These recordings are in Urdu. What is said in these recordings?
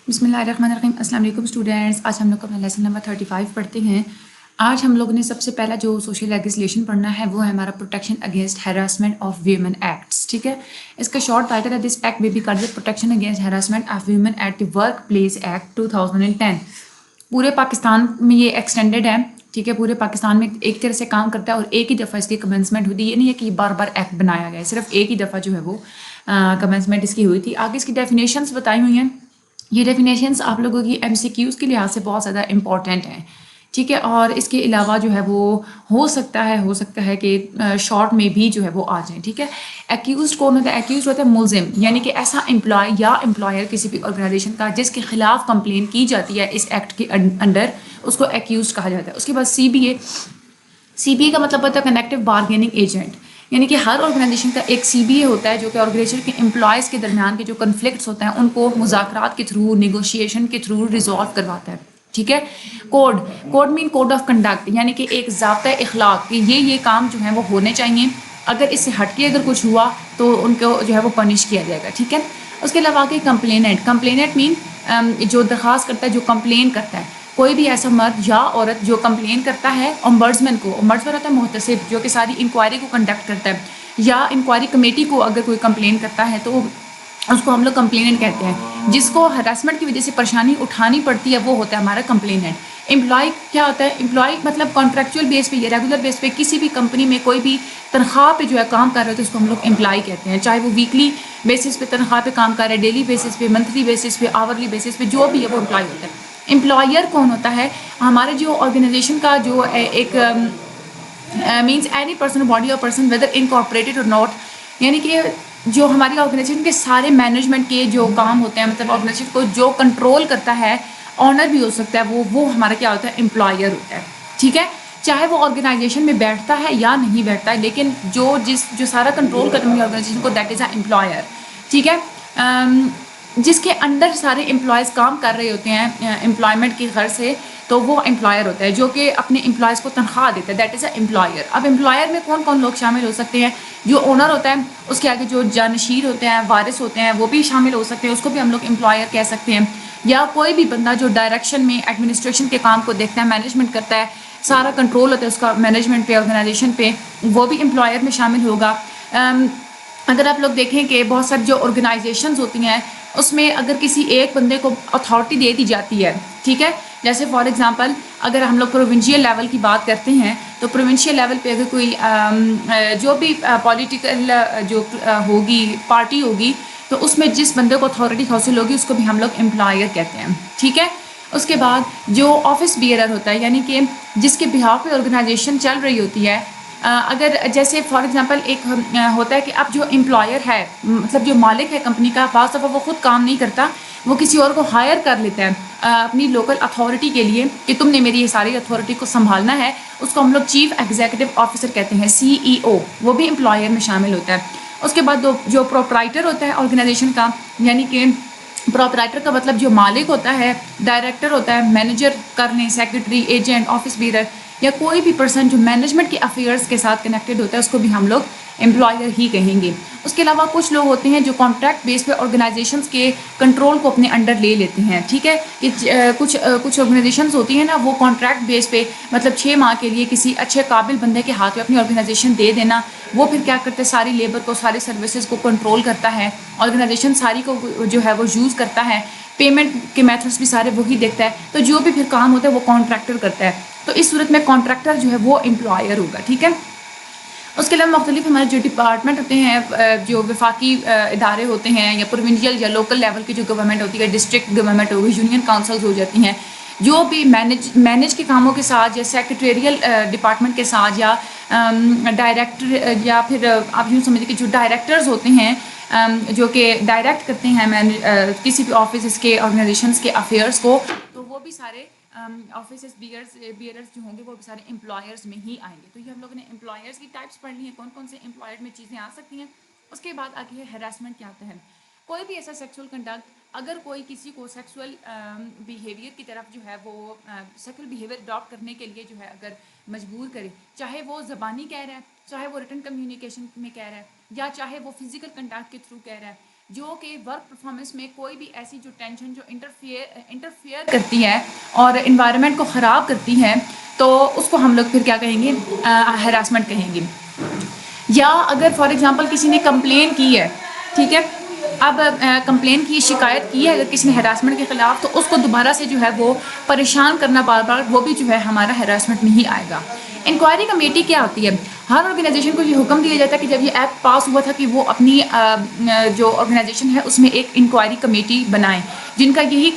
بسم اللہ الرحمن الرحیم. السلام علیکم اسٹوڈینٹس. آج ہم لوگ اپنا لیسن نمبر 35 پڑھتے ہیں. آج ہم لوگوں نے سب سے پہلا جو سوشل لیجسلیشن پڑھنا ہے وہ ہے ہمارا protection against harassment of women acts. ٹھیک ہے, اس کا شارٹ ٹائٹل ہے this act may be called protection against harassment of women at the work place act 2010. پورے پاکستان میں یہ ایکسٹینڈیڈ ہے. ٹھیک ہے, پورے پاکستان میں ایک طرح سے کام کرتا ہے اور ایک ہی دفعہ اس کی کمنسمنٹ ہوتی ہے. یہ نہیں ہے کہ بار بار ایکٹ بنایا گیا ہے, صرف ایک ہی دفعہ جو ہے وہ کمنسمنٹ اس کی ہوئی تھی. آگے اس کی ڈیفینیشنس بتائی ہوئی ہیں. یہ ڈیفینیشنس آپ لوگوں کی ایم سی کیوز کے لحاظ سے بہت زیادہ امپورٹنٹ ہیں. ٹھیک ہے, اور اس کے علاوہ جو ہے وہ ہو سکتا ہے کہ شارٹ میں بھی جو ہے وہ آ جائیں. ٹھیک ہے, ایکیوزڈ کون ہوتا ہے؟ ایکیوزڈ ہوتا ہے ملزم, یعنی کہ ایسا امپلائی یا امپلائر کسی بھی آرگنائزیشن کا جس کے خلاف کمپلین کی جاتی ہے اس ایکٹ کے انڈر, اس کو ایکیوزڈ کہا جاتا ہے. اس کے بعد سی بی اے کا مطلب ہوتا ہے کنیکٹیو بارگیننگ ایجنٹ, یعنی کہ ہر آرگنائزیشن کا ایک سی بی اے ہوتا ہے جو کہ آرگنائزیشن کے امپلائز کے درمیان کے جو کنفلکٹس ہوتے ہیں ان کو مذاکرات کے تھرو, نیگوشیشن کے تھرو ریزالو کرواتا ہے. ٹھیک ہے, کوڈ مین کوڈ آف کنڈکٹ, یعنی کہ ایک ضابطۂ اخلاق کہ یہ کام جو ہے وہ ہونے چاہیے. اگر اس سے ہٹ کے اگر کچھ ہوا تو ان کو جو ہے وہ پنش کیا جائے گا. ٹھیک ہے, اس کے علاوہ کہ کمپلیننٹ مین جو درخواست کرتا ہے, جو کمپلین کرتا ہے. کوئی بھی ایسا مرد یا عورت جو کمپلین کرتا ہے امبرڈسمین ہوتا ہے محتسب, جو کہ ساری انکوائری کو کنڈکٹ کرتا ہے, یا انکوائری کمیٹی کو اگر کوئی کمپلین کرتا ہے تو اس کو ہم لوگ کمپلیننٹ کہتے ہیں. جس کو ہراسمنٹ کی وجہ سے پریشانی اٹھانی پڑتی ہے وہ ہوتا ہے ہمارا کمپلیننٹ. امپلائی کیا ہوتا ہے؟ امپلائی مطلب کانٹریکچوئل بیس پہ یا ریگولر بیس پہ کسی بھی کمپنی میں کوئی بھی تنخواہ پہ جو ہے کام کر رہے ہوتے ہیں اس کو ہم لوگ امپلائی کہتے ہیں, چاہے وہ ویکلی بیسس پہ تنخواہ پہ کام کر رہے ہیں, ڈیلی بیسس پہ, منتھلی بیسس پہ, آورلی بیسس پہ, جو بھی ہے وہ امپلائی ہوتا ہے. امپلائر کون ہوتا ہے؟ ہمارے جو آرگنائزیشن کا جو ایک مینس اینی پرسن باڈی اور پرسن ویدر انکارپوریٹڈ اور ناٹ, یعنی کہ جو ہماری آرگنائزیشن کے سارے مینجمنٹ کے جو کام ہوتے ہیں, مطلب آرگنائزیشن کو جو کنٹرول کرتا ہے, آنر بھی ہو سکتا ہے, وہ ہمارا کیا ہوتا ہے؟ امپلائر ہوتا ہے. ٹھیک ہے, چاہے وہ آرگنائزیشن میں بیٹھتا ہے یا نہیں بیٹھتا ہے, لیکن جو سارا کنٹرول کرنے والی آرگنائزیشن کو دیٹ از اے امپلائر. ٹھیک ہے, جس کے انڈر سارے امپلائز کام کر رہے ہوتے ہیں امپلائمنٹ کی غرض سے, تو وہ امپلائر ہوتا ہے جو کہ اپنے امپلائز کو تنخواہ دیتا ہے, دیٹ از اے امپلائر. اب امپلائر میں کون کون لوگ شامل ہو سکتے ہیں؟ جو اونر ہوتا ہے, اس کے آگے جو جانشیر ہوتے ہیں, وارث ہوتے ہیں, وہ بھی شامل ہو سکتے ہیں, اس کو بھی ہم لوگ امپلائر کہہ سکتے ہیں. یا کوئی بھی بندہ جو ڈائریکشن میں ایڈمنسٹریشن کے کام کو دیکھتا ہے, مینجمنٹ کرتا ہے, سارا کنٹرول ہوتا ہے اس کا مینجمنٹ پہ, آرگنائزیشن پہ, وہ بھی امپلائر میں شامل ہوگا. اگر آپ لوگ دیکھیں کہ بہت ساری جو آرگنائزیشنز ہوتی ہیں اس میں اگر کسی ایک بندے کو اتھارٹی دے دی جاتی ہے, ٹھیک ہے, جیسے فار ایگزامپل اگر ہم لوگ پروونشل لیول کی بات کرتے ہیں تو پروونشل لیول پہ اگر کوئی جو بھی پولیٹیکل جو ہوگی پارٹی ہوگی تو اس میں جس بندے کو اتھارٹی حاصل ہوگی اس کو بھی ہم لوگ امپلائر کہتے ہیں. ٹھیک ہے, اس کے بعد جو آفس بیئرر ہوتا ہے, یعنی کہ جس کے بہاف پہ آرگنائزیشن چل رہی ہوتی ہے, اگر جیسے فار ایگزامپل ایک ہوتا ہے کہ اب جو امپلائر ہے, مطلب جو مالک ہے کمپنی کا, بعض دفعہ وہ خود کام نہیں کرتا, وہ کسی اور کو ہائر کر لیتا ہے اپنی لوکل اتھارٹی کے لیے کہ تم نے میری یہ ساری اتھارٹی کو سنبھالنا ہے. اس کو ہم لوگ چیف ایگزیکٹو آفیسر کہتے ہیں, CEO, وہ بھی امپلائر میں شامل ہوتا ہے. اس کے بعد جو پروپرائٹر ہوتا ہے آرگنائزیشن کا, یعنی کہ پروپرائٹر کا مطلب جو مالک ہوتا ہے, ڈائریکٹر ہوتا ہے, مینیجر کر لیں, سیکرٹری, ایجنٹ, آفس بیئرر, یا کوئی بھی پرسن جو مینجمنٹ کے افیئرس کے ساتھ کنیکٹڈ ہوتا ہے, اس کو بھی ہم لوگ امپلائر ہی کہیں گے. اس کے علاوہ کچھ لوگ ہوتے ہیں جو کانٹریکٹ بیس پہ آرگنائزیشنس کے کنٹرول کو اپنے انڈر لے لیتے ہیں. ٹھیک ہے, کہ کچھ آرگنائزیشنز ہوتی ہیں نا, وہ کانٹریکٹ بیس پہ مطلب 6 ماہ کے لیے کسی اچھے قابل بندے کے ہاتھ میں اپنی آرگنائزیشن دے دینا, وہ پھر کیا کرتے ہیں, ساری لیبر کو, ساری سروسز کو کنٹرول کرتا ہے, آرگنائزیشن ساری کو جو ہے وہ یوز کرتا ہے, پیمنٹ کے میتھڈس بھی سارے وہی دیکھتا ہے, تو جو بھی پھر کام ہوتا ہے وہ کانٹریکٹر کرتا ہے. تو اس صورت میں کانٹریکٹر جو ہے وہ امپلائر ہوگا. ٹھیک ہے, اس کے علاوہ مختلف ہمارے جو ڈپارٹمنٹ ہوتے ہیں, جو وفاقی ادارے ہوتے ہیں, یا پروونشل یا لوکل لیول کی جو گورنمنٹ ہوتی ہے, ڈسٹرکٹ گورنمنٹ ہوگی, یونین کاؤنسلز ہو جاتی ہیں, جو بھی مینج کے کاموں کے ساتھ, یا سیکریٹریل ڈپارٹمنٹ کے ساتھ, یا ڈائریکٹر, یا پھر آپ یوں سمجھیں کہ جو ڈائریکٹرز ہوتے ہیں جو کہ ڈائریکٹ کرتے ہیں کسی بھی آفس کے آرگنائزیشنس کے افیئرس کو, تو وہ بھی سارے آفیسز بیئرز جو ہوں گے وہ بھی سارے امپلائرز میں ہی آئیں گے. تو یہ ہم لوگوں نے امپلائرز کی ٹائپس پڑھ لی ہیں, کون کون سے امپلائر میں چیزیں آ سکتی ہیں. اس کے بعد آگے ہے ہراسمنٹ. کیا ہوتا ہے؟ کوئی بھی ایسا سیکسول کنڈکٹ, اگر کوئی کسی کو سیکسول بیہیویئر کی طرف جو ہے وہ سیکسول بیہیویئر اڈاپٹ کرنے کے لیے جو ہے اگر مجبور کرے, چاہے وہ زبانی کہہ رہا ہے, چاہے وہ ریٹن کمیونیکیشن میں کہہ رہا ہے, یا چاہے وہ فزیکل کنٹیکٹ کے تھرو کہہ رہا ہے, جو کہ ورک پرفارمنس میں کوئی بھی ایسی جو ٹینشن جو انٹرفیئر کرتی ہے اور انوائرمنٹ کو خراب کرتی ہے تو اس کو ہم لوگ پھر کیا کہیں گے، ہراسمنٹ کہیں گے. یا اگر فار ایگزامپل کسی نے کمپلین کی ہے، ٹھیک ہے، اب کمپلین کی، شکایت کی ہے اگر کسی نے ہراسمنٹ کے خلاف، تو اس کو دوبارہ سے جو ہے وہ پریشان کرنا بار بار، وہ بھی جو ہے ہمارا ہراسمنٹ نہیں آئے گا. انکوائری کمیٹی کیا ہوتی ہے؟ ہر آرگنائزیشن کو یہ حکم دیا جاتا ہے کہ جب یہ ایکٹ پاس ہوا تھا کہ وہ اپنی جو آرگنائزیشن ہے اس میں ایک انکوائری کمیٹی بنائیں، جن کا یہی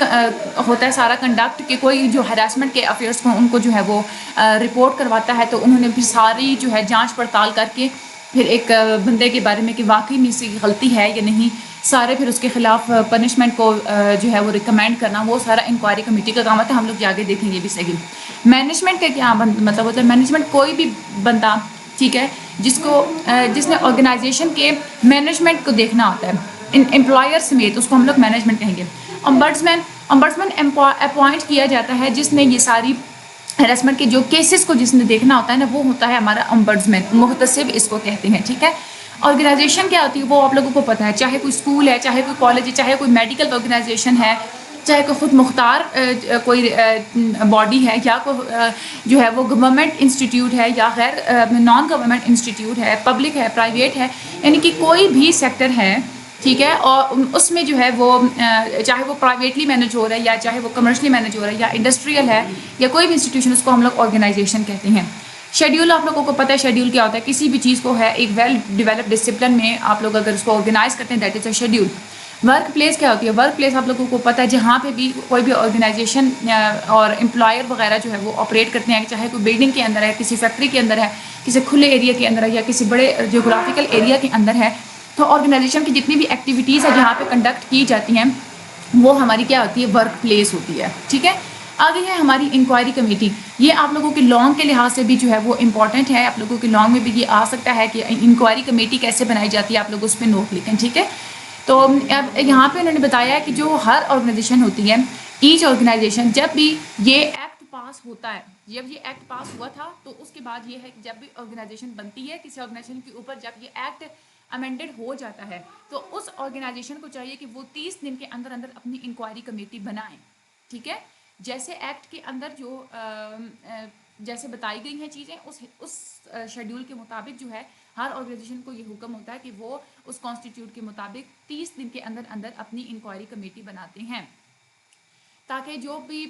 ہوتا ہے سارا کنڈکٹ کہ کوئی جو ہراسمنٹ کے افیئرس کو ان کو جو ہے وہ رپورٹ کرواتا ہے، تو انہوں نے بھی ساری جو ہے جانچ پڑتال کر کے پھر ایک بندے کے بارے میں کہ واقعی میں سے غلطی ہے یا نہیں، سارے پھر اس کے خلاف پنشمنٹ کو جو ہے وہ ریکمینڈ کرنا، وہ سارا انکوائری کمیٹی کا کام ہوتا ہے. ہم لوگ آگے دیکھیں گے بھی صحیح. مینجمنٹ کا کیا مطلب ہوتا ہے؟ مینجمنٹ کوئی بھی بندہ، ٹھیک ہے، جس نے آرگنائزیشن کے مینجمنٹ کو دیکھنا ہوتا ہے امپلائر سمیت، اس کو ہم لوگ مینجمنٹ کہیں گے. امبرسمین اپوائنٹ کیا جاتا ہے جس نے یہ ساری ہراسمنٹ کے جو کیسز کو جس نے دیکھنا ہوتا ہے نا، وہ ہوتا ہے ہمارا امبرسمین، محتسب اس کو کہتے ہیں. ٹھیک ہے. آرگنائزیشن کیا ہوتی ہے وہ آپ لوگوں کو پتہ ہے، چاہے کوئی اسکول ہے، چاہے کوئی کالج ہے، چاہے کوئی میڈیکل آرگنائزیشن ہے، چاہے کوئی خود مختار کوئی باڈی ہے، یا کوئی جو ہے وہ گورنمنٹ انسٹیٹیوٹ ہے یا غیر نان گورنمنٹ انسٹیٹیوٹ ہے، پبلک ہے، پرائیویٹ ہے، یعنی کہ کوئی بھی سیکٹر ہے، ٹھیک ہے، اور اس میں جو ہے وہ چاہے وہ پرائیویٹلی مینج ہو رہا ہے یا چاہے وہ کمرشلی مینج ہو رہا ہے یا انڈسٹریل ہے یا کوئی بھی انسٹیٹیوشن، اس کو ہم لوگ آرگنائزیشن کہتے ہیں. شیڈیول آپ لوگوں کو پتہ ہے شیڈیول کیا ہوتا ہے؟ کسی بھی چیز کو ہے ایک ویل ڈیولپ ڈسپلن میں آپ لوگ اگر اس کو آرگنائز کرتے ہیں، that is a schedule. Work place کیا ہوتی ہے؟ ورک پلیس آپ لوگوں کو پتہ ہے جہاں پہ بھی کوئی بھی آرگنائزیشن اور امپلائر وغیرہ جو ہے وہ آپریٹ کرتے ہیں، چاہے کوئی بلڈنگ کے اندر ہے، کسی فیکٹری کے اندر ہے، کسی کھلے ایریا کے اندر ہے یا کسی بڑے جغرافیکل ایریا کے اندر ہے، تو آرگنائزیشن کی جتنی بھی ایکٹیویٹیز ہیں جہاں پہ کنڈکٹ کی جاتی ہیں وہ ہماری کیا ہوتی ہے؟ ورک پلیس ہوتی ہے. ٹھیک ہے. آگے ہے ہماری انکوائری کمیٹی. یہ آپ لوگوں کے لانگ کے لحاظ سے بھی جو ہے وہ امپورٹنٹ ہے، آپ لوگوں کے لانگ میں بھی یہ آ سکتا ہے کہ انکوائری کمیٹی کیسے بنائی جاتی ہے، آپ لوگ اس پہ نوٹ لکھیں. ٹھیک ہے. تو اب یہاں پہ انہوں نے بتایا ہے کہ جو ہر آرگنائزیشن ہوتی ہے، ایچ آرگنائزیشن، جب بھی یہ ایکٹ پاس ہوتا ہے، جب یہ ایکٹ پاس ہوا تھا تو اس کے بعد یہ ہے کہ جب بھی آرگنائزیشن بنتی ہے کسی آرگنائزیشن کے اوپر، جب یہ ایکٹ امینڈڈ ہو جاتا ہے تو اس آرگنائزیشن کو چاہیے کہ وہ 30 دن کے اندر اندر اپنی انکوائری کمیٹی بنائیں. ٹھیک ہے. جیسے ایکٹ کے اندر جو جیسے بتائی گئی ہیں چیزیں، اس شیڈیول کے مطابق جو ہے ہر آرگنائزیشن کو یہ حکم ہوتا ہے کہ وہ اس کانسٹیٹیوٹ کے مطابق 30 دن کے اندر اندر اپنی انکوائری کمیٹی بناتے ہیں، تاکہ جو بھی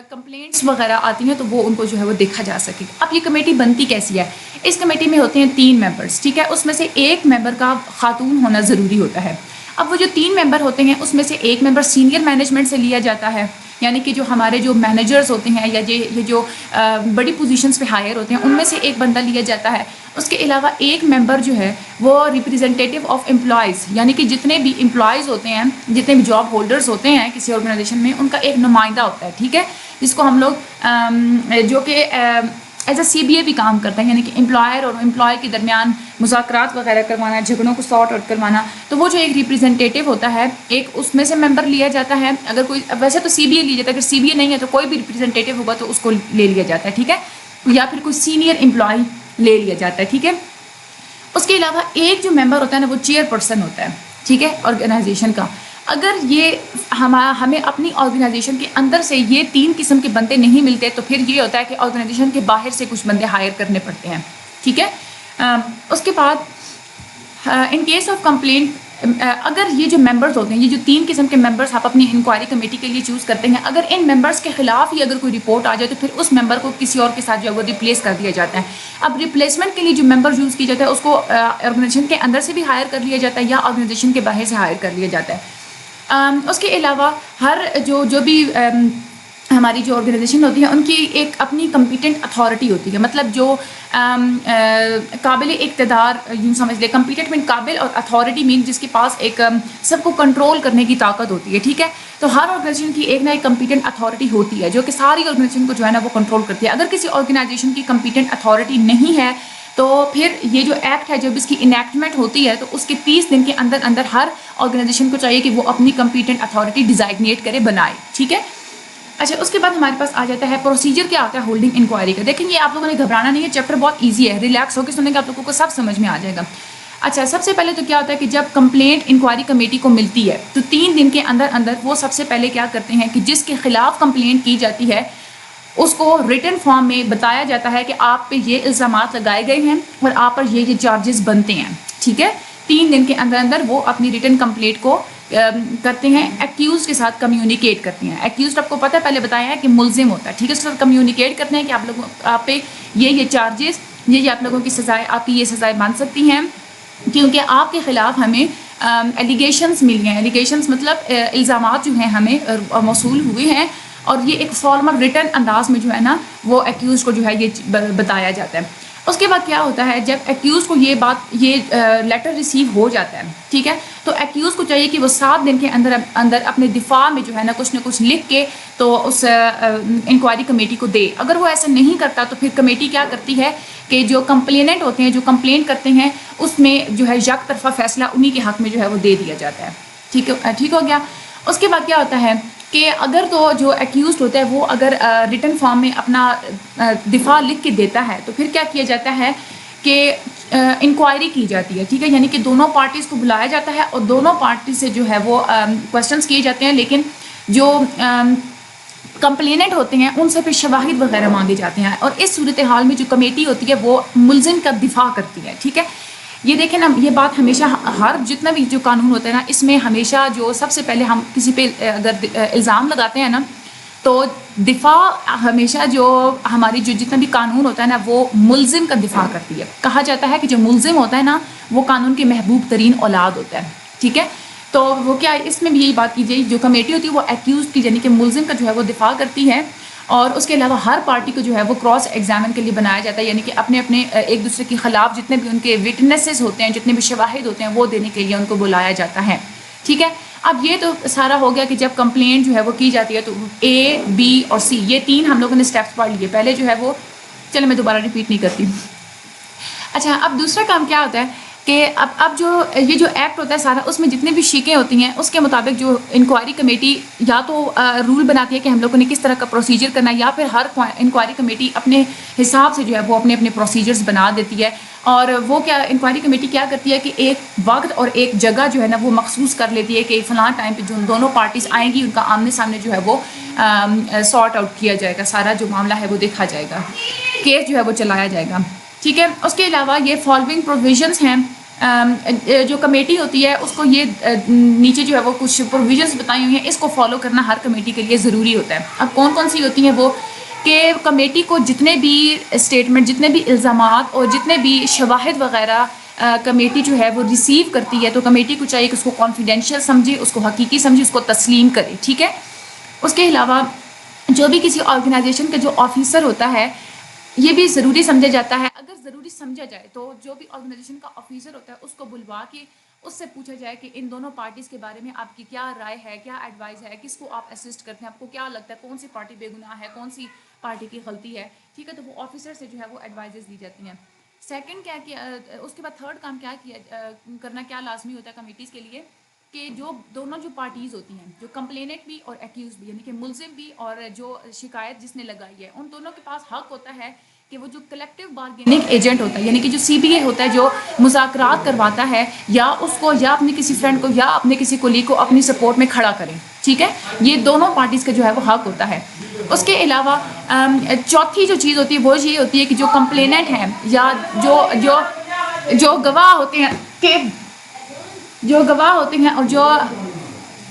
کمپلینٹس وغیرہ آتی ہیں تو وہ ان کو جو ہے وہ دیکھا جا سکے. اب یہ کمیٹی بنتی کیسی ہے؟ اس کمیٹی میں ہوتے ہیں 3 ممبرس. ٹھیک ہے. اس میں سے ایک ممبر کا خاتون ہونا ضروری ہوتا ہے. اب وہ جو 3 ممبر ہوتے ہیں اس میں سے ایک ممبر سینئر مینجمنٹ سے لیا جاتا ہے، یعنی کہ جو ہمارے جو مینیجرز ہوتے ہیں یا یہ جو بڑی پوزیشنز پہ ہائر ہوتے ہیں ان میں سے ایک بندہ لیا جاتا ہے. اس کے علاوہ ایک ممبر جو ہے وہ ریپریزنٹیٹیو آف امپلائز، یعنی کہ جتنے بھی امپلائز ہوتے ہیں، جتنے بھی جاب ہولڈرز ہوتے ہیں کسی آرگنائزیشن میں، ان کا ایک نمائندہ ہوتا ہے. ٹھیک ہے. جس کو ہم لوگ جو کہ ایز اے سی بی اے بھی کام کرتا ہے، یعنی کہ امپلائر اور امپلائی کے درمیان مذاکرات وغیرہ کروانا، جھگڑوں کو سارٹ آؤٹ کروانا. تو وہ جو ایک ریپریزنٹیٹیو ہوتا ہے، ایک اس میں سے ممبر لیا جاتا ہے. اگر کوئی، ویسے تو سی بی اے لیا جاتا ہے، اگر سی بی اے نہیں ہے تو کوئی بھی ریپریزنٹیٹیو ہوگا تو اس کو لے لیا جاتا ہے. ٹھیک ہے. یا پھر کوئی سینئر امپلائی لے لیا جاتا ہے. ٹھیک ہے. اس کے علاوہ ایک جو ممبر ہوتا ہے نا وہ چیئر پرسن ہوتا ہے. ٹھیک ہے. آرگنائزیشن کا. اگر یہ ہمیں اپنی آرگنائزیشن کے اندر سے یہ 3 قسم کے بندے نہیں ملتے تو پھر یہ ہوتا ہے کہ آرگنائزیشن کے باہر سے کچھ بندے ہائر کرنے پڑتے ہیں. ٹھیک ہے. اس کے بعد ان کیس آف کمپلینٹ، اگر یہ جو ممبرز ہوتے ہیں، یہ جو 3 قسم کے ممبرز آپ اپنی انکوائری کمیٹی کے لیے چوز کرتے ہیں، اگر ان ممبرز کے خلاف ہی اگر کوئی رپورٹ آ جائے تو پھر اس ممبر کو کسی اور کے ساتھ جو ہے وہ ریپلیس کر دیا جاتا ہے. اب ریپلیسمنٹ کے لیے جو ممبر یوز کیا جاتا ہے اس کو آرگنائزیشن کے اندر سے بھی ہائر کر لیا جاتا ہے یا آرگنائزیشن کے باہر سے ہائر کر لیا جاتا ہے. اس کے علاوہ ہر جو بھی ہماری جو آرگنائزیشن ہوتی ہے ان کی ایک اپنی کمپیٹنٹ اتھارٹی ہوتی ہے. مطلب جو قابل اقتدار، یوں سمجھ لے، کمپیٹنٹ مین قابل، اور اتھارٹی مین جس کے پاس ایک سب کو کنٹرول کرنے کی طاقت ہوتی ہے. ٹھیک ہے. تو ہر آرگنائزیشن کی ایک نہ ایک کمپیٹنٹ اتھارٹی ہوتی ہے جو کہ ساری آرگنائزیشن کو جو ہے نا وہ کنٹرول کرتی ہے. اگر کسی آرگنائزیشن کی کمپیٹنٹ اتھارٹی نہیں ہے تو پھر یہ جو ایکٹ ہے جب اس کی انیکٹمنٹ ہوتی ہے تو اس کے 30 دن کے اندر اندر ہر آرگنائزیشن کو چاہیے کہ وہ اپنی کمپیٹنٹ اتھارٹی ڈیزائگنیٹ کرے، بنائے. ٹھیک ہے. اچھا، اس کے بعد ہمارے پاس آ جاتا ہے پروسیجر کیا ہوتا ہے ہولڈنگ انکوائری کا. دیکھیں یہ آپ لوگوں نے گھبرانا نہیں ہے، چیپٹر بہت ایزی ہے، ریلیکس ہو کے سنیں گے آپ لوگوں کو سب سمجھ میں آ جائے گا. اچھا، سب سے پہلے تو کیا ہوتا ہے کہ جب کمپلینٹ انکوائری کمیٹی کو ملتی ہے تو 3 دن کے اندر اندر وہ سب سے پہلے کیا کرتے ہیں کہ جس کے خلاف کمپلینٹ کی جاتی ہے اس کو ریٹن فارم میں بتایا جاتا ہے کہ آپ پہ یہ الزامات لگائے گئے ہیں اور آپ پر یہ چارجز بنتے ہیں. ٹھیک ہے، 3 دن کے اندر اندر وہ اپنی ریٹن کمپلینٹ کو کرتے ہیں، ایکیوز کے ساتھ کمیونیکیٹ کرتے ہیں. ایکیوز آپ کو پتہ ہے پہلے بتایا ہے کہ ملزم ہوتا ہے. ٹھیک ہے، اس کے ساتھ کمیونیکیٹ کرتے ہیں کہ آپ پہ یہ چارجز، یہ آپ لوگوں کی سزائیں، آپ کی یہ سزائیں بن سکتی ہیں کیونکہ آپ کے خلاف ہمیں ایلیگیشنز ملی ہیں. ایلیگیشنز مطلب الزامات جو ہیں ہمیں موصول ہوئے ہیں اور یہ ایک فارمل ریٹن انداز میں جو ہے نا وہ ایکیوز کو جو ہے یہ بتایا جاتا ہے. اس کے بعد کیا ہوتا ہے جب ایکیوز کو یہ لیٹر ریسیو ہو جاتا ہے، ٹھیک ہے، تو ایکیوز کو چاہیے کہ وہ 7 دن کے اندر اپنے دفاع میں جو ہے نا کچھ نہ کچھ لکھ کے تو اس انکوائری کمیٹی کو دے. اگر وہ ایسا نہیں کرتا تو پھر کمیٹی کیا کرتی ہے کہ جو کمپلیننٹ ہوتے ہیں، جو کمپلین کرتے ہیں، اس میں جو ہے یک طرفہ فیصلہ انہی کے حق میں جو ہے وہ دے دیا جاتا ہے. ٹھیک ہو گیا. اس کے بعد کیا ہوتا ہے کہ اگر تو جو ایکیوزڈ ہوتا ہے وہ اگر ریٹن فارم میں اپنا دفاع لکھ کے دیتا ہے تو پھر کیا کیا جاتا ہے کہ انکوائری کی جاتی ہے. ٹھیک ہے، یعنی کہ دونوں پارٹیز کو بلایا جاتا ہے اور دونوں پارٹی سے جو ہے وہ کوشچنس کیے جاتے ہیں، لیکن جو کمپلیننٹ ہوتے ہیں ان سے پھر شواہد وغیرہ مانگے جاتے ہیں اور اس صورتحال میں جو کمیٹی ہوتی ہے وہ ملزم کا دفاع کرتی ہے. ٹھیک ہے، یہ دیکھیں نا، یہ بات ہمیشہ ہر جتنا بھی جو قانون ہوتا ہے نا اس میں ہمیشہ جو سب سے پہلے ہم کسی پہ اگر الزام لگاتے ہیں نا تو دفاع ہمیشہ جو ہماری جو جتنا بھی قانون ہوتا ہے نا وہ ملزم کا دفاع کرتی ہے. کہا جاتا ہے کہ جو ملزم ہوتا ہے نا وہ قانون کے محبوب ترین اولاد ہوتا ہے. ٹھیک ہے، تو وہ کیا اس میں بھی یہی بات کی جائے، جو کمیٹی ہوتی ہے وہ ایکیوز کی یعنی کہ ملزم کا جو ہے وہ دفاع کرتی ہے اور اس کے علاوہ ہر پارٹی کو جو ہے وہ کراس ایگزامن کے لیے بنایا جاتا ہے، یعنی کہ اپنے ایک دوسرے کے خلاف جتنے بھی ان کے وٹنسز ہوتے ہیں، جتنے بھی شواہد ہوتے ہیں وہ دینے کے لیے ان کو بلایا جاتا ہے. ٹھیک ہے، اب یہ تو سارا ہو گیا کہ جب کمپلینٹ جو ہے وہ کی جاتی ہے تو اے، بی اور سی یہ 3 ہم لوگوں نے اسٹیپس پڑھ لیے. پہلے جو ہے وہ چلے میں دوبارہ ریپیٹ نہیں کرتی. اچھا، اب دوسرا کام کیا ہوتا ہے کہ اب جو یہ جو ایکٹ ہوتا ہے سارا اس میں جتنی بھی شیکیں ہوتی ہیں اس کے مطابق جو انکوائری کمیٹی یا تو رول بناتی ہے کہ ہم لوگوں نے کس طرح کا پروسیجر کرنا ہے، یا پھر ہر انکوائری کمیٹی اپنے حساب سے جو ہے وہ اپنے پروسیجرز بنا دیتی ہے. اور وہ کیا انکوائری کمیٹی کیا کرتی ہے کہ ایک وقت اور ایک جگہ جو ہے نا وہ مخصوص کر لیتی ہے کہ فلاں ٹائم پہ جو دونوں پارٹیز آئیں گی ان کا آمنے سامنے جو ہے وہ سارٹ آؤٹ کیا جائے گا، سارا جو معاملہ ہے وہ دیکھا جائے گا، کیس جو ہے وہ چلایا جائے گا. ٹھیک ہے، اس کے علاوہ یہ فالوئنگ پروویژنس ہیں جو کمیٹی ہوتی ہے اس کو یہ نیچے جو ہے وہ کچھ پروویژنس بتائی ہوئی ہیں، اس کو فالو کرنا ہر کمیٹی کے لیے ضروری ہوتا ہے. اب کون کون سی ہوتی ہیں وہ کہ کمیٹی کو جتنے بھی اسٹیٹمنٹ، جتنے بھی الزامات اور جتنے بھی شواہد وغیرہ کمیٹی جو ہے وہ ریسیو کرتی ہے تو کمیٹی کو چاہیے کہ اس کو کانفیڈینشیل سمجھے، اس کو حقیقی سمجھے، اس کو تسلیم کرے. ٹھیک ہے، اس کے علاوہ جو بھی کسی آرگنائزیشن کا جو آفیسر ہوتا ہے یہ بھی ضروری سمجھا جاتا ہے. اگر ضروری سمجھا جائے تو جو بھی آرگنائزیشن کا آفیسر ہوتا ہے اس کو بلوا کے اس سے پوچھا جائے کہ ان دونوں پارٹیز کے بارے میں آپ کی کیا رائے ہے، کیا ایڈوائز ہے، کس کو آپ اسسٹ کرتے ہیں، آپ کو کیا لگتا ہے کون سی پارٹی بے گناہ ہے، کون سی پارٹی کی غلطی ہے. ٹھیک ہے، تو وہ آفیسر سے جو ہے وہ ایڈوائزز دی جاتی ہیں. سیکنڈ کیا اس کے بعد تھرڈ کام کرنا کیا لازمی ہوتا ہے کمیٹیز کے لیے کہ جو دونوں جو پارٹیز ہوتی ہیں، جو کمپلیننٹ بھی اور ایکیوز بھی، یعنی کہ ملزم بھی اور جو شکایت جس نے لگائی ہے، ان دونوں کے پاس حق ہوتا ہے کہ وہ جو کلیکٹیو بارگیننگ ایجنٹ ہوتا ہے، یعنی کہ جو سی بی اے ہوتا ہے جو مذاکرات کرواتا ہے، یا اس کو یا اپنے کسی فرینڈ کو یا اپنے کسی کولیگ کو اپنی سپورٹ میں کھڑا کریں. ٹھیک ہے، یہ دونوں پارٹیز کا جو ہے وہ حق ہوتا ہے. اس کے علاوہ چوتھی جو چیز ہوتی ہے وہ یہ ہوتی ہے کہ جو کمپلیننٹ ہیں یا جو گواہ ہوتے ہیں اور جو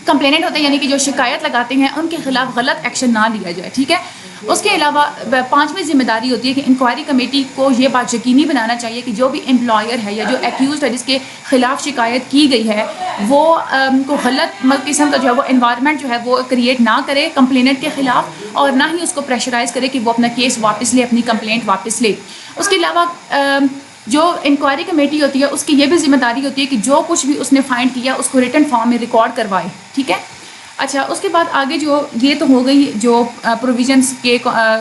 کمپلیننٹ ہوتے ہیں یعنی کہ جو شکایت لگاتے ہیں ان کے خلاف غلط ایکشن نہ لیا جائے. ٹھیک ہے، اس کے علاوہ 5ویں ذمہ داری ہوتی ہے کہ انکوائری کمیٹی کو یہ بات یقینی بنانا چاہیے کہ جو بھی امپلائر ہے یا جو ایکیوزڈ ہے جس کے خلاف شکایت کی گئی ہے وہ کو غلط قسم کا جو ہے وہ انوائرمنٹ جو ہے وہ کریٹ نہ کرے کمپلیننٹ کے خلاف، اور نہ ہی اس کو پریشرائز کرے کہ وہ اپنا کیس واپس لے، اپنی کمپلینٹ واپس لے. اس کے علاوہ جو انکوائری کمیٹی ہوتی ہے اس کی یہ بھی ذمہ داری ہوتی ہے کہ جو کچھ بھی اس نے فائنڈ کیا اس کو ریٹن فارم میں ریکارڈ کروائے. ٹھیک ہے، اچھا، اس کے بعد آگے جو یہ تو ہو گئی جو پروویژنس کے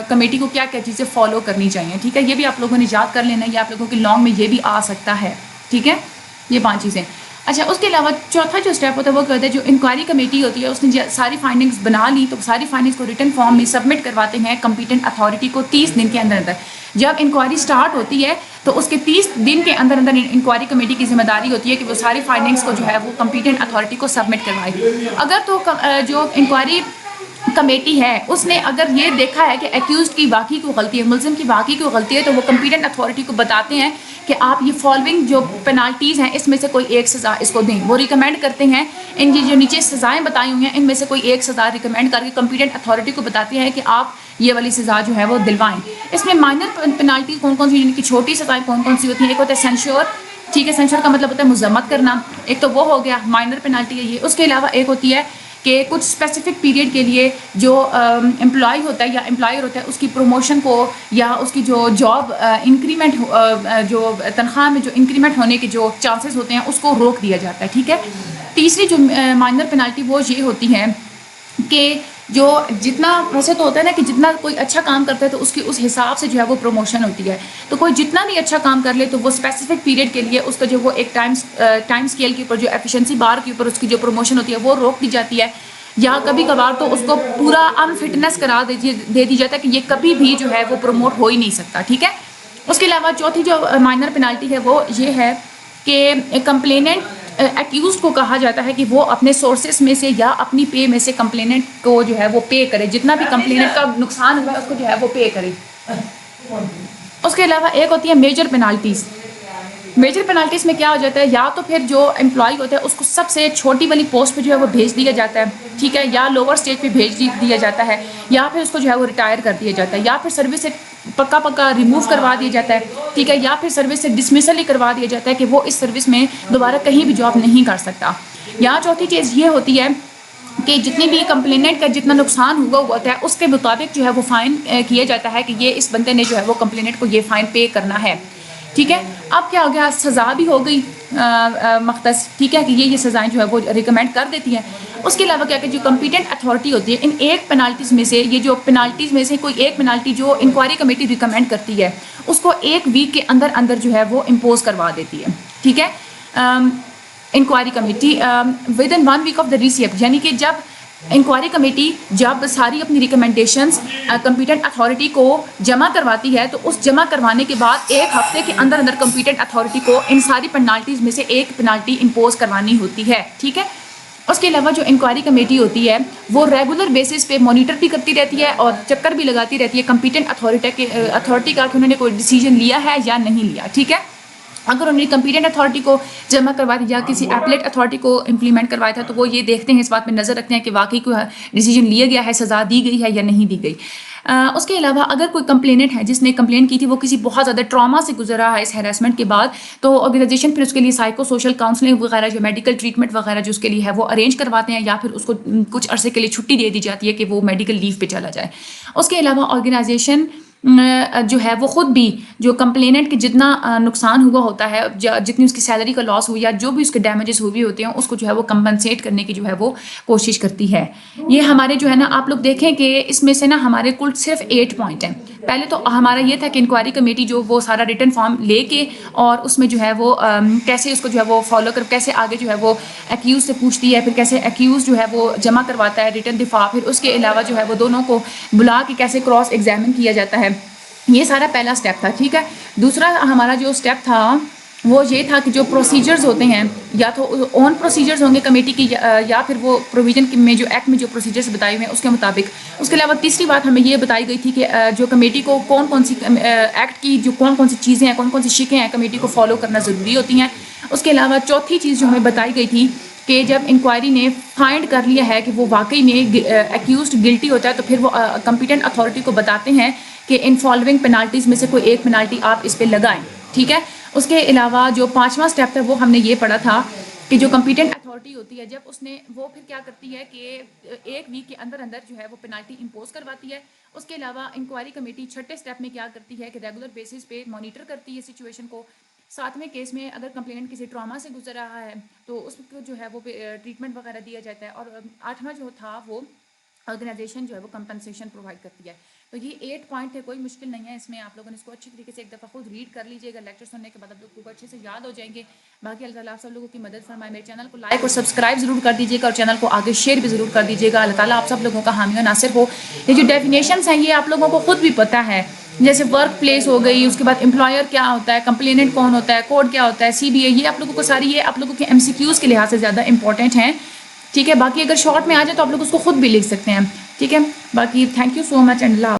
کمیٹی کو کیا کیا چیزیں فالو کرنی چاہیے. ٹھیک ہے، یہ بھی آپ لوگوں نے یاد کر لینا، یہ آپ لوگوں کے لانگ میں یہ بھی آ سکتا ہے. ٹھیک ہے، یہ 5 چیزیں. اچھا اس کے علاوہ چوتھا جو اسٹیپ ہوتا ہے وہ کہتے ہیں جو انکوائری کمیٹی ہوتی ہے اس نے ساری فائنڈنگز بنا لی تو ساری فائنڈنگز کو ریٹن فارم میں سبمٹ کرواتے ہیں کمپیٹنٹ اتھارٹی کو 30 دن کے اندر اندر. جب انکوائری سٹارٹ ہوتی ہے تو اس کے 30 دن کے اندر اندر انکوائری کمیٹی کی ذمہ داری ہوتی ہے کہ وہ ساری فائنڈنگز کو جو ہے وہ کمپیٹنٹ اتھارٹی کو سبمٹ کروائے. اگر تو جو انکوائری کمیٹی ہے اس نے اگر یہ دیکھا ہے کہ ایکیوزڈ کی واقعی کوئی غلطی ہے, ملزم کی واقعی کوئی غلطی ہے, تو وہ کمپیٹنٹ اتھارٹی کو بتاتے ہیں کہ آپ یہ فالوئنگ جو پینالٹیز ہیں اس میں سے کوئی ایک سزا اس کو دیں. وہ ریکمینڈ کرتے ہیں ان کی جو نیچے سزائیں بتائی ہوئی ہیں ان میں سے کوئی ایک سزا ریکمینڈ کر کے کمپیٹنٹ اتھارٹی کو بتاتے ہیں کہ آپ یہ والی سزا جو ہے وہ دلوائیں. اس میں مائنر پینالٹیز کون کون سی, جن کی چھوٹی سزائیں کون کون سی ہوتی ہیں. ایک ہوتا ہے سینشور, ٹھیک ہے, سینشور کا مطلب ہوتا ہے مذمت کرنا, ایک تو وہ ہو گیا مائنر پینالٹی ہے یہ. اس کے علاوہ ایک ہوتی ہے کہ کچھ اسپیسیفک پیریڈ کے لیے جو امپلائی ہوتا ہے یا امپلائر ہوتا ہے اس کی پروموشن کو یا اس کی جو جاب انکریمنٹ جو تنخواہ میں جو انکریمنٹ ہونے کے جو چانسز ہوتے ہیں اس کو روک دیا جاتا ہے, ٹھیک ہے. تیسری جو مائنر پینالٹی وہ یہ ہوتی ہے کہ جو جتنا ویسے تو ہوتا ہے نا کہ جتنا کوئی اچھا کام کرتا ہے تو اس کی اس حساب سے جو ہے وہ پروموشن ہوتی ہے. تو کوئی جتنا بھی اچھا کام کر لے تو وہ اسپیسیفک پیریڈ کے لیے اس کا جو وہ ایک ٹائم اسکیل کے اوپر جو ایفیشنسی بار کے اوپر اس کی جو پروموشن ہوتی ہے وہ روک دی جاتی ہے, یا کبھی کبھار تو اس کو پورا انفٹنس کرا دے دی جاتا ہے کہ یہ کبھی بھی جو ہے وہ پروموٹ ہو ہی نہیں سکتا, ٹھیک ہے. اس کے علاوہ چوتھی جو مائنر پینالٹی ہے وہ یہ ہے کہ کمپلیننٹ ایکیوزڈ کو کہا جاتا ہے کہ وہ اپنے سورسز میں سے یا اپنی پے میں سے کمپلیننٹ کو جو ہے وہ پے کرے, جتنا بھی کمپلیننٹ کا نقصان ہوا ہے اس کو جو ہے وہ پے کرے. اس کے علاوہ ایک ہوتی ہے میجر پینالٹیز. میجر پینالٹیز میں کیا ہو جاتا ہے, یا تو پھر جو امپلائی ہوتا ہے اس کو سب سے چھوٹی والی پوسٹ پہ جو ہے وہ بھیج دیا جاتا ہے, ٹھیک ہے, یا لوور اسٹیج پہ بھیج دیا جاتا ہے, یا پھر اس کو جو ہے وہ ریٹائر کر دیا جاتا ہے, یا پھر سروس سے پکا ریموو کروا دیا جاتا ہے, ٹھیک ہے, یا پھر سروس سے ڈسمسل ہی کروا دیا جاتا ہے کہ وہ اس سروس میں دوبارہ کہیں بھی جاب نہیں کر سکتا. یا چوتھی چیز یہ ہوتی ہے کہ جتنی بھی کمپلیننٹ کا جتنا نقصان ہوا ہوتا ہے اس کے مطابق جو ہے وہ فائن کیا جاتا ہے کہ یہ اس بندے نے جو ہے وہ کمپلیننٹ کو یہ فائن پے کرنا ہے, ٹھیک ہے. اب کیا ہو گیا, سزا بھی ہو گئی مختص, ٹھیک ہے, کہ یہ سزائیں جو ہے وہ ریکمینڈ کر دیتی ہیں. اس کے علاوہ کیا کہ جو کمپیٹنٹ اتھارٹی ہوتی ہے ان ایک پینالٹیز میں سے, یہ جو پینالٹیز میں سے کوئی ایک پینالٹی جو انکوائری کمیٹی ریکمینڈ کرتی ہے اس کو ایک ویک کے اندر اندر جو ہے وہ امپوز کروا دیتی ہے, ٹھیک ہے. Inquiry committee within 1 week of the receipt, یعنی کہ جب انکوائری کمیٹی جب ساری اپنی ریکمنڈیشنز کمپیٹنٹ اتھارٹی کو جمع کرواتی ہے تو اس جمع کروانے کے بعد ایک ہفتے کے اندر اندر کمپیٹنٹ اتھارٹی کو ان ساری پینالٹیز میں سے ایک پینالٹی امپوز کروانی ہوتی ہے, ٹھیک ہے. اس کے علاوہ جو انکوائری کمیٹی ہوتی ہے وہ ریگولر بیسس پہ مانیٹر بھی کرتی رہتی ہے اور چکر بھی لگاتی رہتی ہے کمپیٹنٹ اتھارٹی کا کہ انہوں نے کوئی ڈیسیجن لیا ہے یا نہیں لیا, ٹھیک ہے. اگر انہوں نے کمپیٹنٹ اتھارٹی کو جمع کروا دیا یا کسی ایپلیٹ اتھارٹی کو امپلیمنٹ کروایا تھا تو وہ یہ دیکھتے ہیں, اس بات پہ نظر رکھتے ہیں کہ واقعی کوئی ڈیسیجن لیا گیا ہے, سزا دی گئی ہے یا نہیں دی گئی. اس کے علاوہ اگر کوئی کمپلیننٹ ہے جس نے کمپلین کی تھی وہ کسی بہت زیادہ ٹراما سے گزر رہا ہے اس ہیراسمنٹ کے بعد, تو آرگنائزیشن پھر اس کے لیے سائیکو سوشل کاؤنسلنگ وغیرہ جو میڈیکل ٹریٹمنٹ وغیرہ جو اس کے لیے ہے وہ ارینج کرواتے ہیں, یا پھر اس کو کچھ عرصے کے لیے چھٹی دے دی جاتی ہے کہ وہ میڈیکل لیو پہ چلا جائے. اس کے علاوہ آرگنائزیشن جو ہے وہ خود بھی جو کمپلیننٹ کے جتنا نقصان ہوا ہوتا ہے, جتنی اس کی سیلری کا لاس ہوئی یا جو بھی اس کے ڈیمیجز ہوئے ہوتے ہیں اس کو جو ہے وہ کمپنسیٹ کرنے کی جو ہے وہ کوشش کرتی ہے. یہ ہمارے جو ہے نا آپ لوگ دیکھیں کہ اس میں سے نا ہمارے کل صرف 8 پوائنٹ ہیں. پہلے تو ہمارا یہ تھا کہ انکوائری کمیٹی جو وہ سارا ریٹن فارم لے کے اور اس میں جو ہے وہ کیسے اس کو جو ہے وہ فالو کر کیسے آگے جو ہے وہ ایکیوز سے پوچھتی ہے, پھر کیسے ایکیوز جو ہے وہ جمع کرواتا ہے ریٹن دفاع, پھر اس کے علاوہ جو ہے وہ دونوں کو بلا کے کیسے کراس ایگزامن کیا جاتا ہے. یہ سارا پہلا اسٹیپ تھا, ٹھیک ہے. دوسرا ہمارا جو اسٹیپ تھا وہ یہ تھا کہ جو پروسیجرز ہوتے ہیں یا تو اون پروسیجرز ہوں گے کمیٹی کی یا پھر وہ پروویژن میں جو ایکٹ میں جو پروسیجرز بتائے ہوئے ہیں اس کے مطابق. اس کے علاوہ تیسری بات ہمیں یہ بتائی گئی تھی کہ جو کمیٹی کو کون کون سی ایکٹ کی جو کون کون سی چیزیں ہیں, کون کون سی شکیں ہیں کمیٹی کو فالو کرنا ضروری ہوتی ہیں. اس کے علاوہ چوتھی چیز جو ہمیں بتائی گئی تھی کہ جب انکوائری نے فائنڈ کر لیا ہے کہ وہ واقعی میں ایکیوزڈ گلٹی ہوتا ہے تو پھر وہ کمپیٹنٹ اتھارٹی کو بتاتے ہیں کہ ان فالوئنگ پینالٹیز میں سے کوئی ایک پینالٹی آپ اس پہ لگائیں, ٹھیک ہے. اس کے علاوہ جو 5واں اسٹیپ تھا وہ ہم نے یہ پڑھا تھا کہ جو کمپیٹنٹ اتھارٹی ہوتی ہے جب اس نے وہ پھر کیا کرتی ہے کہ ایک ویک کے اندر اندر جو ہے وہ پینالٹی امپوز کرواتی ہے. اس کے علاوہ انکوائری کمیٹی چھٹے اسٹیپ میں کیا کرتی ہے کہ ریگولر بیسس پہ مانیٹر کرتی ہے سچویشن کو. 7ویں کیس میں اگر کمپلیننٹ کسی ٹراما سے گزر رہا ہے تو اس کو جو ہے وہ ٹریٹمنٹ وغیرہ دیا جاتا ہے. اور 8واں جو تھا وہ آرگنائزیشن جو ہے وہ کمپنسیشن پرووائڈ کرتی ہے. تو یہ 8 پوائنٹ ہے, کوئی مشکل نہیں ہے اس میں. آپ لوگوں نے اس کو اچھی طریقے سے ایک دفعہ خود ریڈ کر لیجیے گا, لیکچر سننے کے بعد آپ لوگوں کو اچھے سے یاد ہو جائیں گے. باقی اللہ تعالیٰ آپ سب لوگوں کی مدد فرمائے. میرے چینل کو لائک اور سبسکرائب ضرور کر دیجیے گا, اور چینل کو آگے شیئر بھی ضرور کر دیجیے گا. اللہ تعالیٰ آپ سب لوگوں کا حامی و ناصر ہو. یہ جو ڈیفینیشنس ہیں یہ آپ لوگوں کو خود بھی پتہ ہے, جیسے ورک پلیس ہو گئی, اس کے بعد امپلائر کیا ہوتا ہے, کمپلیننٹ کون ہوتا ہے, کوڈ کیا ہوتا ہے, سی بی اے, یہ آپ لوگوں کو ساری یہ آپ لوگوں کے ایم سی کیوز کے لحاظ سے زیادہ امپورٹنٹ ہیں. ٹھیک ہے, باقی اگر شارٹ میں آ جائے تو آپ لوگ اس کو خود بھی لکھ سکتے ہیں. ٹھیک ہے, باقی thank you so much and Allah